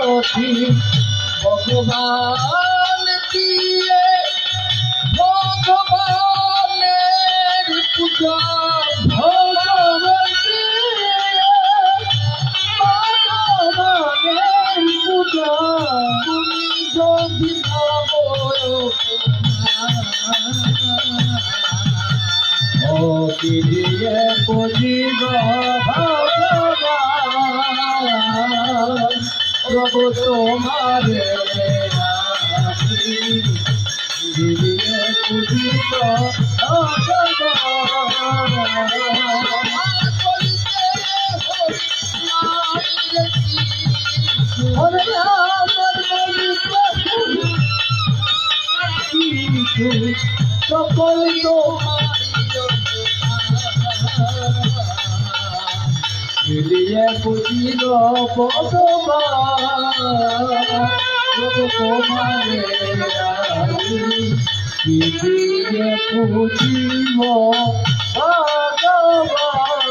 আরতি ভগবান দিয়ে ভগবানের পূজা ভগবান দিয়ে ভগবানের পূজা তুমি যদি ভাবো দিয়ে বুঝিব ভগবান প্রভু তোমার দিয়ে বুঝিব সকল মিলিয়ে বুঝিল ভগবান তোমারে মিলিয়ে বুঝিব ভগবান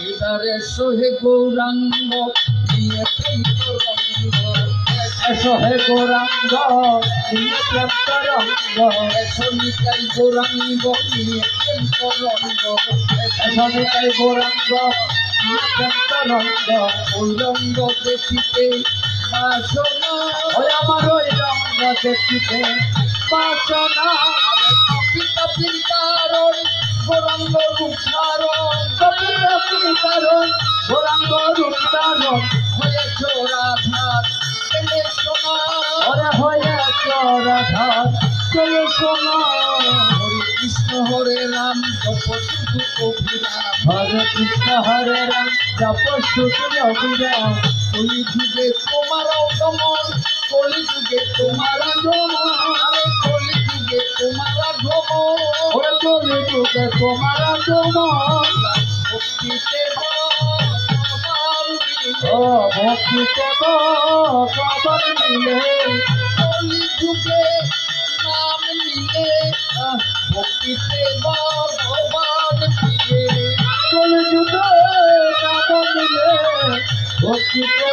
এবারে সোহে গৌরাঙ্গ সোহে গৌরাঙ্গ রঙ্গ শনিকাই গৌরাঙ্গ রঙ্গ শনিকাই গৌরাঙ্গ রঙ্গ ওই রঙ্গ দেখিতে বাসনা আমার ওই রঙ্গ দেখিতে বাসনা কপির কারণ গৌরাঙ্গ রূপ ধারণ কপির কারণ গৌরাঙ্গ রূপ ধারণ হয়েছ রাধার চলে শোনা ওরে হয়েছ রাধার চলে শোনা হরে কৃষ্ণ হরে রাম জপ শুধু অভিরাম হরে কৃষ্ণ হরে রাম জপ শুধু অভিরাম কলিযুগে তোমার আগমন কলিযুগে তোমার আগমন আরে কলিযুগে তোমার আগমন ওরে কলিযুগে তোমার আগমন ভক্তিতে ভক্তিতে ভগবান মিলে কলিযুগে নাম নিলে ভক্তিতে ভগবান মিলে কলিযুগে নাম নিলে ভক্তিতে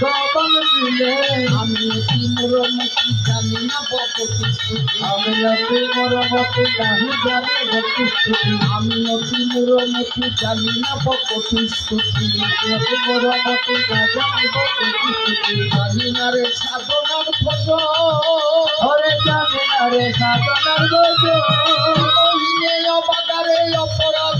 ভগবান মিলে আমি অতি মোরমতি জানি না ভক্তি আমি অতি মোরমতি নাহি জানি ভক্তি আমি অতি মোরমতি জানি না ভক্তি অতি মোরমতি না জানি ভক্তি জানি না রে সাধনার ভজ হরে জানি না রে সাধনার ভজ অবাদারে অপরাধ